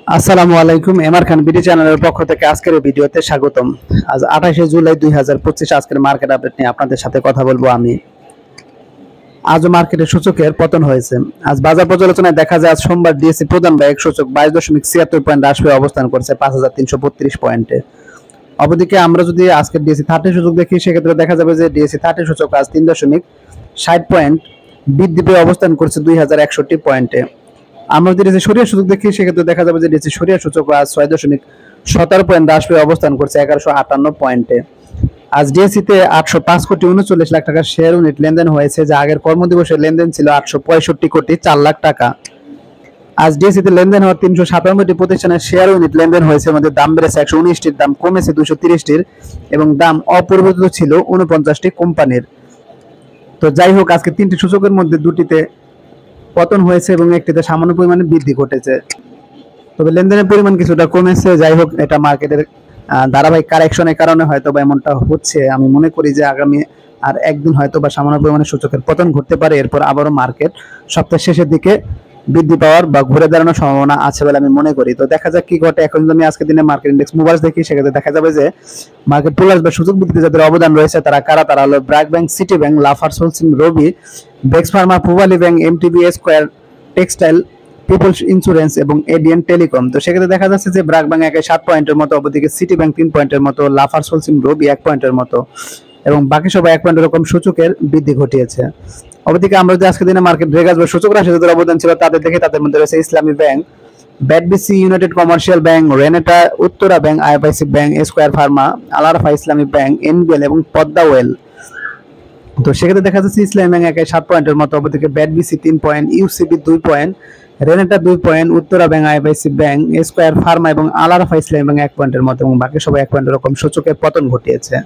আসসালামু আলাইকুম। এমআর খান বিডি চ্যানেলের পক্ষ থেকে আজকের এই ভিডিওতে স্বাগতম। আজ 28শে জুলাই 2025 আজকের মার্কেট আপডেট নিয়ে আপনাদের সাথে কথা বলবো আমি। আজও মার্কেটে সূচকের পতন হয়েছে। আজ বাজার পর্যালোচনায় দেখা যায় আজ সোমবার ডিএসসি প্রধান বা এক সূচক 22.76 পয়েন্ট হ্রাস পেয়ে অবস্থান করছে 5332 পয়েন্টে। অপরদিকে আমরা যদি আজকের ডিএসসি 30 সূচক দেখি সেক্ষেত্রে দেখা যাবে যে ডিএসসি 30 সূচক আজ 3.60 পয়েন্ট বৃদ্ধি পেয়ে অবস্থান করছে 2161 পয়েন্টে। আমরা যদি ডিএসসি সরিয়া সূচক দেখি সেক্ষেত্রে দেখা যাবে যে ডিএসসি সরিয়া সূচক আজ 6.17 পয়েন্ট হ্রাস পেয়ে অবস্থান করছে 1158 পয়েন্টে। আজ ডিএসসিতে 805 কোটি 39 লাখ টাকার শেয়ার ইউনিট লেনদেন হয়েছে, যা আগের কর্মদিবসের লেনদেন ছিল 865 কোটি 4 লাখ টাকা। আজ ডিএসসিতে লেনদেন হওয়ার 397টি প্রতিষ্ঠানের শেয়ার ইউনিট লেনদেন হয়েছে, মধ্যে দাম বেড়েছে 119টির, দাম কমেছে 230টির এবং দাম অপরিবর্তিত ছিল 49টি কোম্পানির। তো যাই হোক, আজকে তিনটি সূচকের মধ্যে দুটিতে পতন হয়েছে এবং একটিতে সামান্য পরিমাণে বৃদ্ধি ঘটেছে, তবে লেনদেনের পরিমাণ কিছুটা কমেছে। যাই হোক, এটা মার্কেটের ধারাবাহিক কারেকশনের কারণে হয়তো বা এমনটা হচ্ছে। আমি মনে করি যে আগামী আর একদিন হয়তো বা সামান্য পরিমাণে সূচকের পতন ঘটতে পারে, এরপর আবারও মার্কেট সপ্তাহের শেষের দিকে বৃদ্ধি পাওয়ার বা ঘুরে দাঁড়ানোর সম্ভাবনা আছে বলে আমি মনে করি। তো দেখা যাক কি ঘটে। এখন যদি আমি আজকের দিনে মার্কেট ইন্ডেক্স মুভার্স দেখি সেক্ষেত্রে দেখা যাবে যে মার্কেট পুলার্স বা সূচক বৃদ্ধিতে যাদের অবদান রয়েছে তারা কারা, তারা হলো BRAC bank, city bank, Lafarge Holcim, Robi, Bex pharma, Pubali bank, MTB square textile, peoples insurance এবং এডিএন টেলিকম। তো সেক্ষেত্রে দেখা যাচ্ছে যে ব্র্যাক ব্যাংক 7 পয়েন্টের মতো, অপরদিকে সিটি ব্যাংক 3 পয়েন্টের মতো, লাফার্স হোলসেল, রবি 1 পয়েন্টের মতো এবং বাকি সবাই 1 পয়েন্টের রকম সূচকের বৃদ্ধি ঘটিয়েছে। অপরদিকে আমরা যদি আজকের দিনে মার্কেট ব্রেকার্স বা সূচক রাশি যাদের অবদান ছিল তাদের দেখে, তাদের মধ্যে রয়েছে Islami bank, BATBC, united commercial bank, Renata, Uttara bank, IFIC bank, square pharma, Al-Arafah Islami bank, NBL এবং পদ্মা ওয়েল। তো সেক্ষেত্রে দেখা যাচ্ছে ইসলামী ব্যাংক 7 পয়েন্টের মতো, অপরদিকে ব্যাডবিসি 3 point, UCB 2 point, Renata 2 point, Uttara bank, IFIC bank, square Pharma এবং আলারফা ইসলামী ব্যাংক 1 পয়েন্টের মতো এবং বাকি সবাই 1 পয়েন্টের রকম সূচকের পতন ঘটিয়েছে।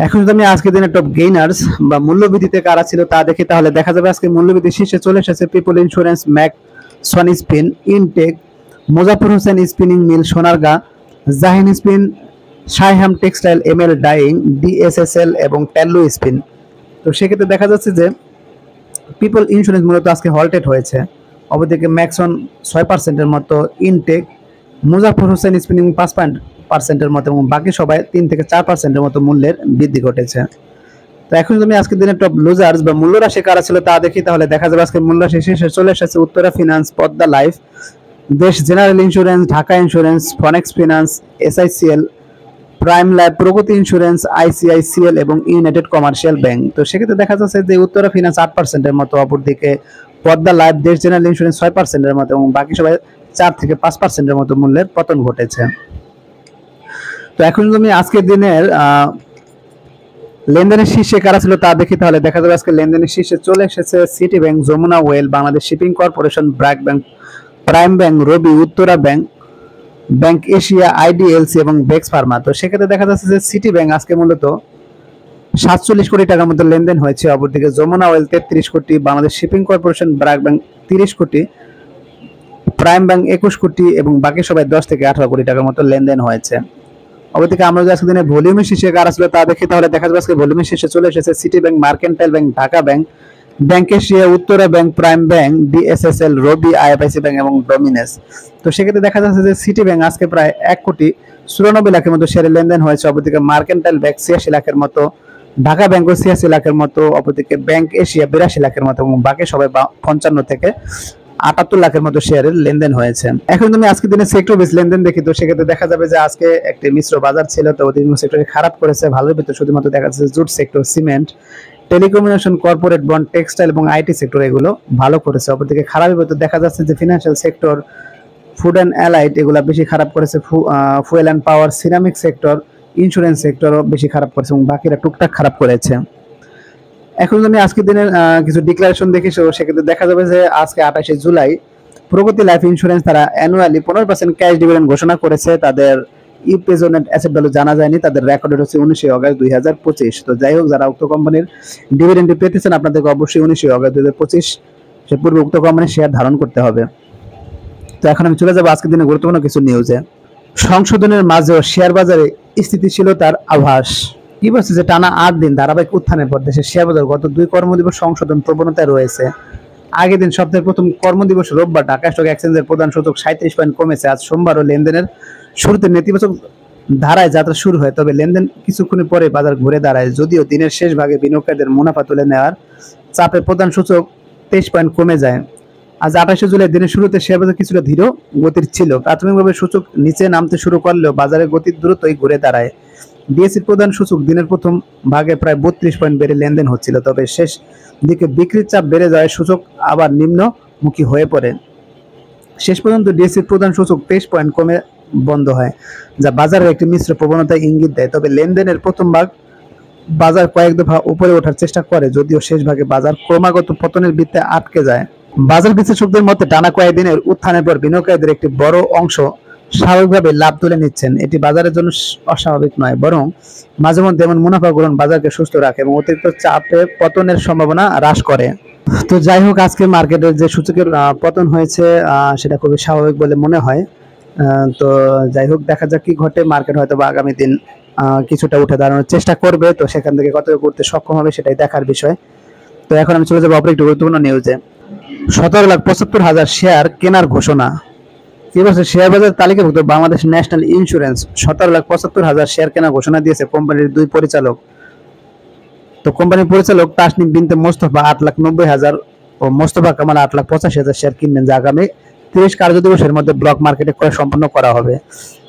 এখন যদি আমি আজকের দিনে টপ গেইনার্স বা মূল্যবৃদ্ধিতে কারা ছিল তা দেখি, তাহলে দেখা যাবে আজকে মূল্যবৃদ্ধি শীর্ষে চলে এসেছে people insurance, Makson spin, Intech, Muzaffar Hossain spinning mill, Sonargaon, Zahin spin, Shaiham textile, ML dyeing, DSSL এবং টেল্লো স্পিন। তো সেক্ষেত্রে দেখা যাচ্ছে যে পিপল ইন্স্যুরেন্স মূলত আজকে হল্টেড হয়েছে, অপরদিকে ম্যাক্সন 6%-এর মতো, ইনটেক, মুজাফর হোসেন স্পিনিং 5% মতো এবং বাকি সবাই 3 থেকে 4%-এর মতো মূল্যের বৃদ্ধি ঘটেছে। তো এখন যদি আজকের দিনে টপ লুজার্স বা মূল্য রাশি কারা ছিল তা দেখি, তাহলে দেখা যাবে আজকে মূল্য রাশি শেষে চলে এসেছে Uttara finance, Padma life, Desh general insurance, Dhaka insurance, Phoenix finance, SICL, prime life, Pragati insurance, ICICL এবং ইউনাইটেড কমার্শিয়াল ব্যাংক। তো সেক্ষেত্রে দেখা যাচ্ছে যে উত্তরা ফিনান্স 8%-এর মতো, অপরদিকে Padma life, Desh general insurance 6%-এর মতো এবং বাকি সবাই 4 থেকে 5%-এর মতো মূল্যের পতন ঘটেছে। তো এখন যদি আমি আজকের দিনের লেনদেনের শীর্ষে কারা ছিল তা দেখি, তাহলে দেখা যাবে আজকে লেনদেনের শীর্ষে চলে এসেছে city bank, Jamuna oil, Bangladesh shipping corporation, BRAC bank, prime bank, Robi, Uttara bank, bank Asia, IDLC এবং বেক্স ফার্মা। তো সেক্ষেত্রে দেখা যাচ্ছে যে সিটি ব্যাংক আজকে মূলত 47 কোটি টাকার মতো লেনদেন হয়েছে, অপরদিকে যমুনা ওয়েল 33 কোটি, Bangladesh shipping corporation, BRAC bank 30 কোটি, প্রাইম ব্যাংক 21 কোটি এবং বাকি সবাই 10 থেকে 18 কোটি টাকার মতো লেনদেন হয়েছে। অপরদিকে আমরা যদি আজকে দিনে ভলিউমের শীর্ষে কারা ছিল তা দেখি, তাহলে দেখা যাবে আজকে ভলিউমের শীর্ষে চলে এসেছে city bank, mercantile bank, Dhaka bank, bank Asia, Uttara bank, prime bank, DSSL, Robi, IFIC bank এবং ডমিনেস। তো সেক্ষেত্রে দেখা যাচ্ছে যে সিটি ব্যাংক আজকে প্রায় 1,94,00,000-এর মতো শেয়ারের লেনদেন হয়েছে, অপরদিকে মার্কেন্টাইল ব্যাংক 86 লাখের মতো, ঢাকা ব্যাংকও 86 লাখের মতো, অপরদিকে ব্যাংক এশিয়া 82 লাখের মতো এবং বাকি সবাই 55 থেকে 78 লাখের মতো শেয়ারের লেনদেন হয়েছে। এখন তুমি আজকে দিনে সেক্টর বেস লেনদেন দেখি, তো সেক্ষেত্রে দেখা যাবে যে আজকে একটি মিশ্র বাজার ছিল। তো অধিকাংশ সেক্টরে খারাপ করেছে, ভালোর ভিতরে শুধুমাত্র দেখা যাচ্ছে jute sector, cement, telecommunication, corporate bond, textile এবং আইটি সেক্টর এগুলো ভালো করেছে। অপরদিকে খারাপের ভিতরে দেখা যাচ্ছে যে financial sector, food and allied এগুলো বেশি খারাপ করেছে, fuel and power, ceramic sector, insurance সেক্টরও বেশি খারাপ করেছে এবং বাকিরা টুকটাক খারাপ করেছে। এখন যদি আজকের দিনের কিছু ডিক্লারেশন দেখি, সেক্ষেত্রে দেখা যাবে যে আজকে 28শে জুলাই প্রগতি লাইফ ইন্স্যুরেন্স তারা অ্যানুয়ালি 15% ক্যাশ ডিভিডেন্ড ঘোষণা করেছে। তাদের ইপ্রেজেন্ট অ্যাসেট ভ্যালু জানা যায়নি, তাদের রেকর্ডেড হচ্ছে 19 আগস্ট 2025। তো যাই হোক, যারা উক্ত কোম্পানির ডিভিডেন্ডটি পেতেছেন আপনাদেরকে অবশ্যই 19 আগস্ট 2025 সে পূর্বে উক্ত কোম্পানির শেয়ার ধারণ করতে হবে। তো এখন আমি চলে যাবো আজকের দিনে গুরুত্বপূর্ণ কিছু নিউজে। সংশোধনের মাঝেও শেয়ার বাজারে স্থিতিশীলতার আভাস। কি বলছে যে টানা 8 দিন ধারাবাহিক উত্থানের পর দেশের শেয়ার বাজার গত 2 কর্মদিবস সংশোধন প্রবণতায় রয়েছে। আগের দিন সপ্তাহের প্রথম কর্মদিবস রোববার ঢাকা স্টক এক্সচেঞ্জের প্রধান সূচক 37 পয়েন্ট কমেছে। আজ সোমবারও লেনদেনের শুরুতে নেতিবাচক ধারায় যাত্রা শুরু হয়, তবে লেনদেন কিছুক্ষণ পরে বাজার ঘুরে দাঁড়ায়। যদিও দিনের শেষ ভাগে বিনিয়োগকারীদের মুনাফা তুলে নেওয়ার চাপে প্রধান সূচক 23 পয়েন্ট কমে যায়। আজ 28 জুলাই দিনের শুরুতে শেয়ার বাজার কিছুটা ধীর গতির ছিল। প্রাথমিকভাবে সূচক নিচে নামতে শুরু করলেও বাজারের গতি দ্রুতই ঘুরে দাঁড়ায়। ডিএসসির প্রধান সূচক দিনের প্রথম ভাগে প্রায় 32 পয়েন্ট বেড়ে লেনদেন হচ্ছিল, তবে শেষ দিকে বিক্রির চাপ বেড়ে যায়, সূচক আবার নিম্নমুখী হয়ে পড়ে। শেষ পর্যন্ত ডিএসসির প্রধান সূচক 23 পয়েন্ট কমে বন্ধ হয়, যা বাজারের একটি মিশ্র প্রবণতায় ইঙ্গিত দেয়। তবে লেনদেনের প্রথম ভাগ বাজার কয়েক দফা উপরে ওঠার চেষ্টা করে, যদিও শেষ ভাগে বাজার ক্রমাগত পতনের বৃত্তে আটকে যায়। বাজার বিশ্লেষকদের মতে টানা কয়েকদিনের উত্থানের পর বিনিয়োগকারীদের একটি বড় অংশ স্বাভাবিকভাবে লাভ তুলে নিচ্ছেন। এটি বাজারের জন্য অস্বাভাবিক নয়, বরং মাঝে মধ্যে এমন মুনাফা গ্রহণ বাজারকে সুস্থ রাখে এবং অতিরিক্ত চাপে পতনের সম্ভাবনা হ্রাস করে। তো যাই হোক, আজকে মার্কেটের যে সূচকের পতন হয়েছে সেটা খুবই স্বাভাবিক বলে মনে হয়। তো যাই হোক, দেখা যাক কি ঘটে। মার্কেট হয়তো বা আগামী দিন কিছুটা উঠে দাঁড়ানোর চেষ্টা করবে, তো সেখান থেকে কত করতে সক্ষম হবে সেটাই দেখার বিষয়। তো এখন আমি চলে যাবো অপর একটি গুরুত্বপূর্ণ নিউজে। 17,75,000 শেয়ার কেনার ঘোষণা। এবছর শেয়ার বাজার তালিকাভুক্ত বাংলাদেশ ন্যাশনাল ইন্স্যুরেন্স 17,75,000 শেয়ার কেনার ঘোষণা দিয়েছে কোম্পানির দুই পরিচালক। তো কোম্পানির পরিচালক তাসনিম বিনতে মোস্তফা 8,90,000 ও মোস্তফা কামাল 8,85,000 শেয়ার কিনবেন, যা আগামী 30 কার্যদিবসের মধ্যে ব্লক মার্কেটে ক্রয় সম্পন্ন করা হবে।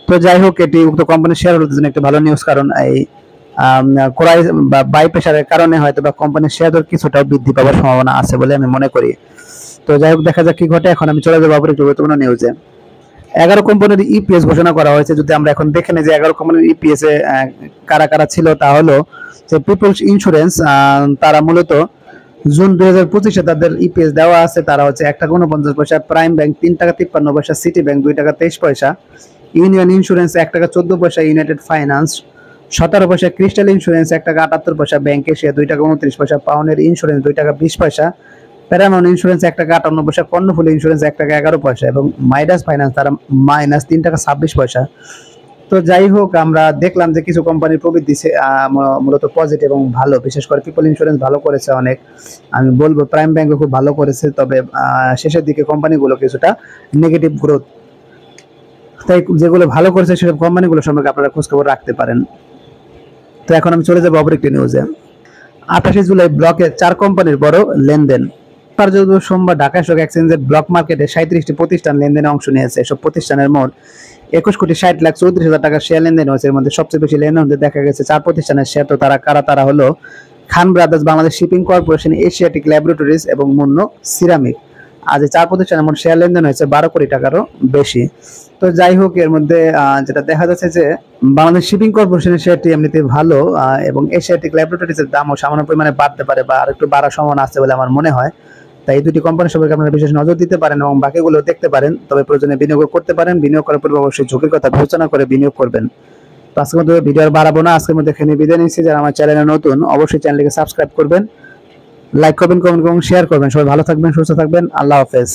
তো যাই হোক, এটি উক্ত কোম্পানির শেয়ার হোল্ডারদের জন্য একটা ভালো নিউজ, কারণ এই ক্রয় বা বাই প্রেসারের কারণে হয়তো বা কোম্পানির শেয়ার দর কিছুটাও বৃদ্ধি পাওয়ার সম্ভাবনা আছে বলে আমি মনে করি। তো যাই হোক, দেখা যাক কি ঘটে। এখন আমি চলে যাবো অপর একটি গুরুত্বপূর্ণ নিউজে। 11 কোম্পানির ইপিএস ঘোষণা করা হয়েছে। যদি আমরা এখন দেখে নিই যে 11 কোম্পানির ইপিএস এ কারা কারা ছিল, তা হলো যে পিপলস ইন্স্যুরেন্স, তারা মূলত জুন 2025-এ তাদের ইপিএস দেওয়া আছে। তারা হচ্ছে 1 টাকা 49 পয়সা, প্রাইম ব্যাংক 3 টাকা 53 পয়সা, সিটি ব্যাংক 2 টাকা 23 পয়সা, ইউনিয়ন ইন্স্যুরেন্স 1 টাকা 14 পয়সা, ইউনাইটেড ফাইন্যান্স 17 পয়সা, ক্রিস্টাল ইন্স্যুরেন্স 1 টাকা 78 পয়সা, ব্যাংক এশিয়া 2 টাকা 29 পয়সা, পাউনের ইন্স্যুরেন্স 2 টাকা 20 পয়সা, প্যারামাউন্ট ইন্স্যুরেন্স 1 টাকা 58 পয়সা, কর্ণফুলী ইন্স্যুরেন্স 1 টাকা 11 পয়সা এবং মাইডাস ফাইন্যান্স তারা -3 টাকা 26 পয়সা। তো যাই হোক, আমরা দেখলাম যে কিছু কোম্পানির প্রবৃদ্ধি মূলত পজিটিভ এবং ভালো, বিশেষ করে পিপল ইন্স্যুরেন্স ভালো করেছে অনেক। আমি বলবো প্রাইম ব্যাংকও খুব ভালো করেছে, তবে শেষের দিকে কোম্পানিগুলো কিছুটা নেগেটিভ গ্রোথ। তাই যেগুলো ভালো করেছে সেসব কোম্পানিগুলো সম্পর্কে আপনারা খোঁজখবর রাখতে পারেন। তো এখন আমি চলে যাবো অপর একটি নিউজে। 28 জুলাই ব্লকে 4 কোম্পানির বড় লেনদেন। সোমবার ঢাকা স্টক এক্সচেঞ্জের ব্লক মার্কেটে 37টি প্রতিষ্ঠান লেনদেনে অংশ নিয়েছে। এসব প্রতিষ্ঠানের মোট 21,60,34,000 টাকা শেয়ার লেনদেন হয়েছে। এর মধ্যে সবচেয়ে বেশি লেনদেন দেখা গেছে 4 প্রতিষ্ঠানের শেয়ার। তো তারা হলো Khan brothers, Bangladesh shipping corporation, Asiatic laboratories এবং মুন্ন সিরামিক। আজ এই 4 প্রতিষ্ঠানের মোট শেয়ার লেনদেন হয়েছে 12 কোটি টাকারও বেশি। তো যাই হোক, এর মধ্যে যেটা দেখা যাচ্ছে যে বাংলাদেশ শিপিং কর্পোরেশনের শেয়ারটি এমনিতে ভালো এবং এশিয়াটিক ল্যাবরেটরিজের দামও সামান্য পরিমাণে বাড়তে পারে বা আরেকটু বাড়ার সম্ভাবনা আছে বলে আমার মনে হয়। তাই এই দুটি কোম্পানি সম্পর্কে আপনারা বিশেষ নজর দিতে পারেন এবং বাকিগুলো দেখতে পারেন, তবে প্রয়োজনে বিনিয়োগ করতে পারেন। বিনিয়োগ করার পূর্বে অবশ্যই ঝুঁকির কথা বিবেচনা করে বিনিয়োগ করবেন। তো আজকের মধ্যে ভিডিও আর বাড়াবো না, আজকের মধ্যে এখানে বিদায় নিচ্ছি। যারা আমার চ্যানেলে নতুন অবশ্যই চ্যানেলটিকে সাবস্ক্রাইব করবেন, লাইক করবেন, কমেন্ট এবং শেয়ার করবেন। সবাই ভালো থাকবেন, সুস্থ থাকবেন। আল্লাহ হাফেজ।